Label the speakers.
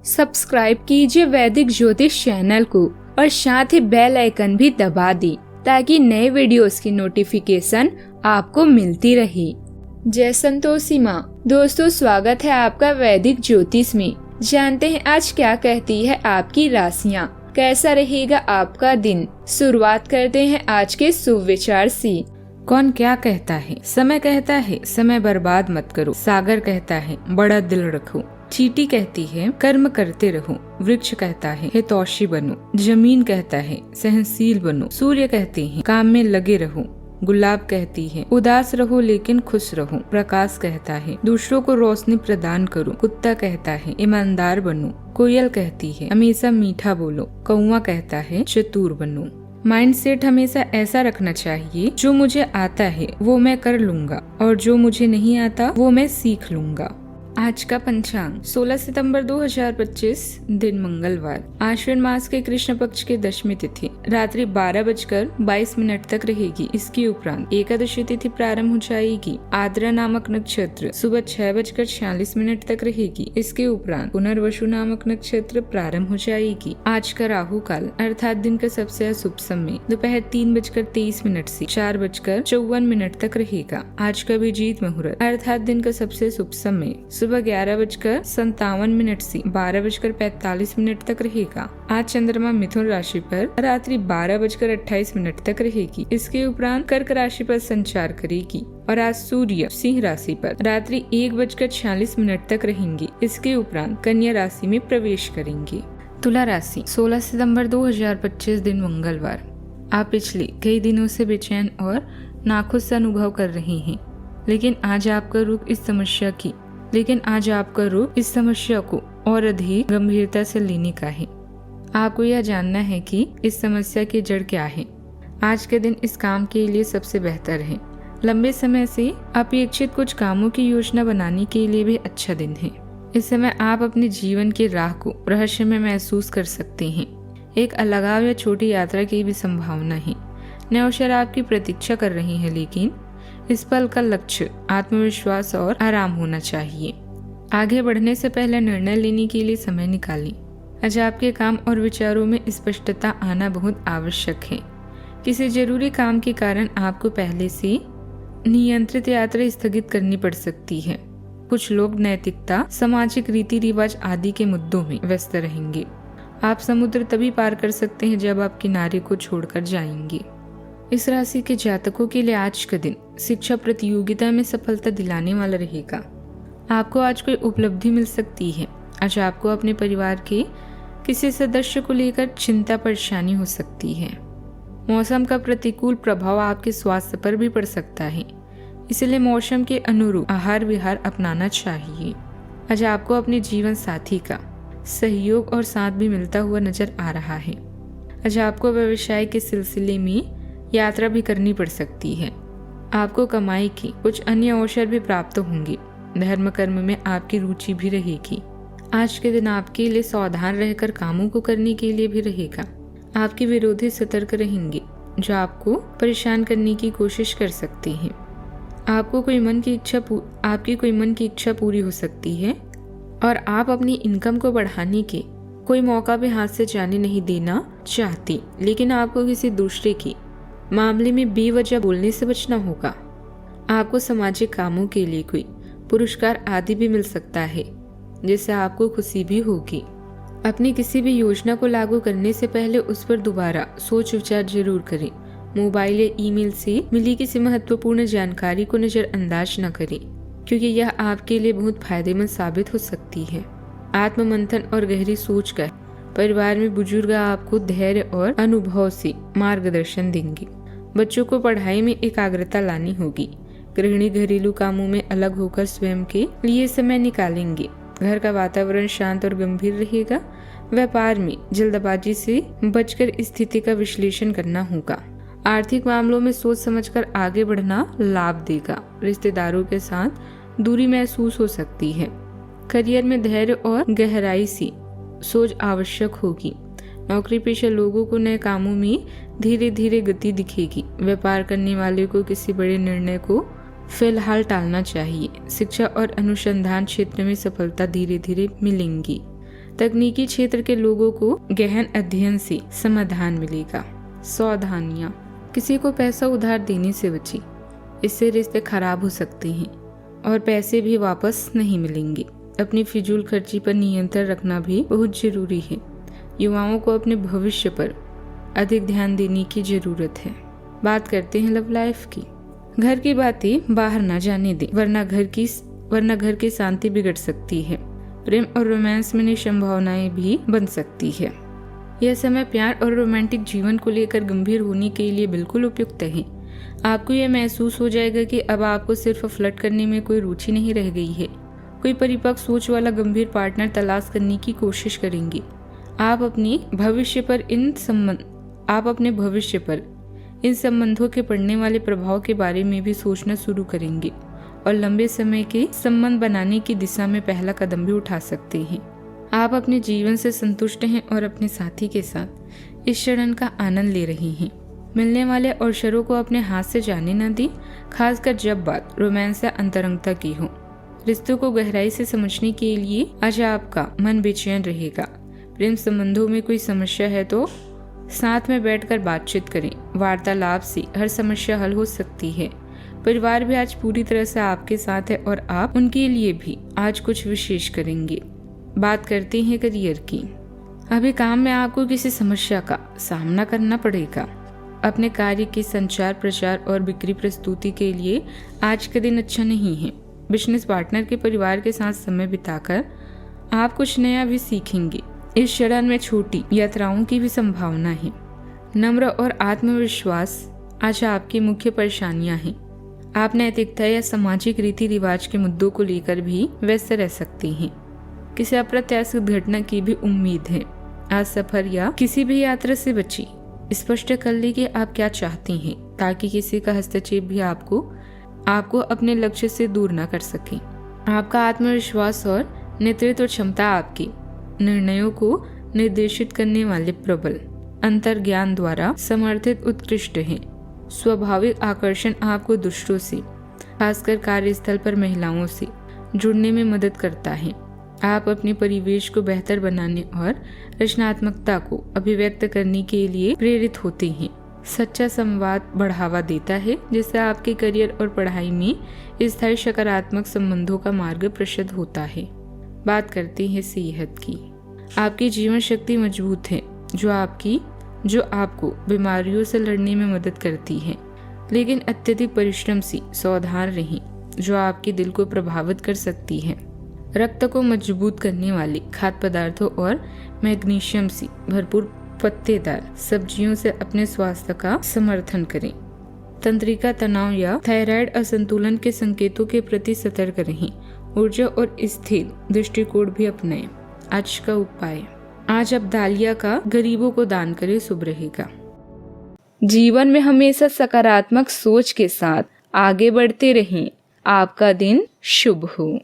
Speaker 1: Subscribe कीजिए वैदिक ज्योतिष चैनल को और साथ ही बेल आइकन भी दबा दी ताकि नए वीडियोस की नोटिफिकेशन आपको मिलती रहे। जय संतोषी माँ। दोस्तों, स्वागत है आपका वैदिक ज्योतिष में। जानते हैं आज क्या कहती है आपकी राशियाँ, कैसा रहेगा आपका दिन। शुरुआत करते हैं आज के शुभ विचार से।
Speaker 2: कौन क्या कहता है? समय कहता है समय बर्बाद मत करो। सागर कहता है बड़ा दिल रखो। चींटी कहती है कर्म करते रहो। वृक्ष कहता है हितैषी बनो। जमीन कहता है सहनशील बनो। सूर्य कहते हैं काम में लगे रहो। गुलाब कहती है उदास रहो लेकिन खुश रहो। प्रकाश कहता है दूसरों को रोशनी प्रदान करो। कुत्ता कहता है ईमानदार बनो। कोयल कहती है हमेशा मीठा बोलो। कौवा कहता है चतुर बनो। माइंड सेट हमेशा ऐसा रखना चाहिए, जो मुझे आता है वो मैं कर लूंगा और जो मुझे नहीं आता वो मैं सीख लूंगा। आज का पंचांग 16 सितंबर 2025 दिन मंगलवार। आश्विन मास के कृष्ण पक्ष की दशमी तिथि रात्रि 12:22 तक रहेगी। इसके उपरांत एकादशी तिथि प्रारंभ हो जाएगी। आद्रा नामक नक्षत्र सुबह 6:46 तक रहेगी। इसके उपरांत पुनर्वसु नामक नक्षत्र प्रारंभ हो जाएगी। आज का राहु काल अर्थात दिन का सबसे अशुभ समय दोपहर 3:23 से 4:54 तक रहेगा। आज का अभिजीत मुहूर्त अर्थात दिन का सबसे शुभ समय सुबह 11:57 से 12:45 तक रहेगा। आज चंद्रमा मिथुन राशि पर रात्रि 12:28 तक रहेगी। इसके उपरांत कर्क राशि पर संचार करेगी और आज सूर्य सिंह राशि पर रात्रि 1:46 तक रहेंगे। इसके उपरांत कन्या राशि में प्रवेश करेंगे। तुला राशि 16 सितंबर 2025 दिन मंगलवार। आप पिछले कई दिनों से बेचैन और नाखुश अनुभव कर रहे हैं, लेकिन आज आपका रुख इस समस्या को और अधिक गंभीरता से लेने का है। आपको यह जानना है कि इस समस्या की जड़ क्या है। आज के दिन इस काम के लिए सबसे बेहतर है। लंबे समय से अपेक्षित कुछ कामों की योजना बनाने के लिए भी अच्छा दिन है। इस समय आप अपने जीवन की राह को रहस्यमय महसूस कर सकते हैं। एक अलगाव या छोटी यात्रा की भी संभावना है। नए अवसर आपकी प्रतीक्षा कर रहे हैं, लेकिन इस पल का लक्ष्य आत्मविश्वास और आराम होना चाहिए। आगे बढ़ने से पहले निर्णय लेने के लिए समय निकालें। आज आपके काम और विचारों में स्पष्टता आना बहुत आवश्यक है। किसी जरूरी काम के कारण आपको पहले से नियंत्रित यात्रा स्थगित करनी पड़ सकती है। कुछ लोग नैतिकता, सामाजिक रीति रिवाज आदि के मुद्दों में व्यस्त रहेंगे। आप समुद्र तभी पार कर सकते हैं जब आप किनारे को छोड़कर जाएंगे। इस राशि के जातकों के लिए आज का दिन शिक्षा प्रतियोगिता में सफलता दिलाने वाला रहेगा। आपको आज कोई उपलब्धि मिल सकती है। आज आपको अपने परिवार के किसी सदस्य को लेकर चिंता परेशानी हो सकती है। मौसम का प्रतिकूल प्रभाव आपके स्वास्थ्य पर भी पड़ सकता है, इसलिए मौसम के अनुरूप आहार विहार अपनाना चाहिए। आज आपको अपने जीवन साथी का सहयोग और साथ भी मिलता हुआ नजर आ रहा है। आज आपको व्यवसाय के सिलसिले में यात्रा भी करनी पड़ सकती है। आपको कमाई की कुछ अन्य अवसर भी प्राप्त होंगे। धर्म कर्म में आपकी रुचि भी रहेगी। आज के दिन आपके लिए सावधान रहकर कामों को करने के लिए भी रहेगा। आपके विरोधी सतर्क रहेंगे, जो आपको परेशान करने की कोशिश कर सकते हैं। आपकी कोई मन की इच्छा पूरी हो सकती है और आप अपनी इनकम को बढ़ाने के कोई मौका भी हाथ से जाने नहीं देना चाहती, लेकिन आपको किसी दूसरे की मामले में बेवजह बोलने से बचना होगा। आपको सामाजिक कामों के लिए कोई पुरस्कार आदि भी मिल सकता है, जिससे आपको खुशी भी होगी। अपनी किसी भी योजना को लागू करने से पहले उस पर दोबारा सोच विचार जरूर करें। मोबाइल या ईमेल से मिली किसी महत्वपूर्ण जानकारी को नजरअंदाज न करें, क्योंकि यह आपके लिए बहुत फायदेमंद साबित हो सकती है। आत्ममंथन और गहरी सोच कर परिवार में बुजुर्ग आपको धैर्य और अनुभव से मार्गदर्शन देंगे। बच्चों को पढ़ाई में एकाग्रता लानी होगी। गृहिणी घरेलू कामों में अलग होकर स्वयं के लिए समय निकालेंगे। घर का वातावरण शांत और गंभीर रहेगा। व्यापार में जल्दबाजी से बचकर स्थिति का विश्लेषण करना होगा। आर्थिक मामलों में सोच समझकर आगे बढ़ना लाभ देगा। रिश्तेदारों के साथ दूरी महसूस हो सकती है। करियर में धैर्य और गहराई से सोच आवश्यक होगी। नौकरी पेशा लोगों को नए कामों में धीरे धीरे गति दिखेगी। व्यापार करने वाले को किसी बड़े निर्णय को फिलहाल टालना चाहिए। शिक्षा और अनुसंधान क्षेत्र में सफलता धीरे धीरे मिलेंगी। तकनीकी क्षेत्र के लोगों को गहन अध्ययन से समाधान मिलेगा। सावधानियां, किसी को पैसा उधार देने से बची, इससे रिश्ते खराब हो सकते हैं और पैसे भी वापस नहीं मिलेंगे। अपनी फिजूल खर्ची पर नियंत्रण रखना भी बहुत जरूरी है। युवाओं को अपने भविष्य पर अधिक ध्यान देने की जरूरत है। बात करते हैं लव लाइफ की। घर की बातें बाहर ना जाने दें, वरना घर की शांति बिगड़ सकती है। प्रेम और रोमांस में नई संभावनाएं भी बन सकती है। यह समय प्यार और रोमांटिक जीवन को लेकर गंभीर होने के लिए बिल्कुल उपयुक्त है। आपको यह महसूस हो जाएगा कि अब आपको सिर्फ फ्लर्ट करने में कोई रुचि नहीं रह गई है। कोई परिपक्व सोच वाला गंभीर पार्टनर तलाश करने की कोशिश करेंगे। आप अपने भविष्य पर इन संबंधों के पड़ने वाले प्रभाव के बारे में भी सोचना शुरू करेंगे और लंबे समय के संबंध बनाने की दिशा में पहला कदम भी उठा सकते हैं। आप अपने जीवन से संतुष्ट हैं और अपने साथी के साथ इस क्षण का आनंद ले रहे हैं। मिलने वाले अवसरों को अपने हाथ से जाने न दें, खासकर जब बात रोमांस या अंतरंगता की हो। रिश्तों को गहराई से समझने के लिए आज आपका मन बेचैन रहेगा। प्रेम संबंधों में कोई समस्या है तो साथ में बैठकर बातचीत करें। वार्तालाप से हर समस्या हल हो सकती है। परिवार भी आज पूरी तरह से आपके साथ है और आप उनके लिए भी आज कुछ विशेष करेंगे। बात करते हैं करियर की। अभी काम में आपको किसी समस्या का सामना करना पड़ेगा। अपने कार्य की संचार, प्रचार और बिक्री प्रस्तुति के लिए आज का दिन अच्छा नहीं है। बिजनेस पार्टनर के परिवार के साथ समय बिताकर आप कुछ नया भी सीखेंगे। इस चरण में छोटी यात्राओं की भी संभावना है। नम्र और आत्मविश्वास आज आपकी मुख्य परेशानियां हैं। आप नैतिकता या सामाजिक रीति रिवाज के मुद्दों को लेकर भी व्यस्त रह सकते हैं। किसी अप्रत्याशित घटना की भी उम्मीद है। आज सफर या किसी भी यात्रा से बची। स्पष्ट कर ली कि आप क्या चाहती हैं, ताकि किसी का हस्तक्षेप भी आपको अपने लक्ष्य से दूर न कर सके। आपका आत्मविश्वास और नेतृत्व क्षमता आपकी निर्णयों को निर्देशित करने वाले प्रबल अंतर्ज्ञान द्वारा समर्थित उत्कृष्ट है। स्वाभाविक आकर्षण आपको दुष्टों से, खासकर कार्यस्थल पर महिलाओं से जुड़ने में मदद करता है। आप अपने परिवेश को बेहतर बनाने और रचनात्मकता को अभिव्यक्त करने के लिए प्रेरित होते हैं। सच्चा संवाद बढ़ावा देता है, जिससे आपके करियर और पढ़ाई में स्थायी सकारात्मक संबंधों का मार्ग प्रशस्त होता है। बात करते हैं सेहत की। आपकी जीवन शक्ति मजबूत है, जो आपको बीमारियों से लड़ने में मदद करती है। लेकिन अत्यधिक परिश्रम से सावधान रहें, जो आपके दिल को प्रभावित कर सकती है। रक्त को मजबूत करने वाले खाद्य पदार्थों और मैग्नीशियम से भरपूर पत्तेदार सब्जियों से अपने स्वास्थ्य का समर्थन करें। तंत्रिका तनाव या थायराइड असंतुलन के संकेतों के प्रति सतर्क रहें। ऊर्जा और स्थिर दृष्टिकोण भी अपनाएं। आज का उपाय, आज अब दालिया का गरीबों को दान करें, शुभ रहेगा।
Speaker 1: जीवन में हमेशा सकारात्मक सोच के साथ आगे बढ़ते रहें। आपका दिन शुभ हो।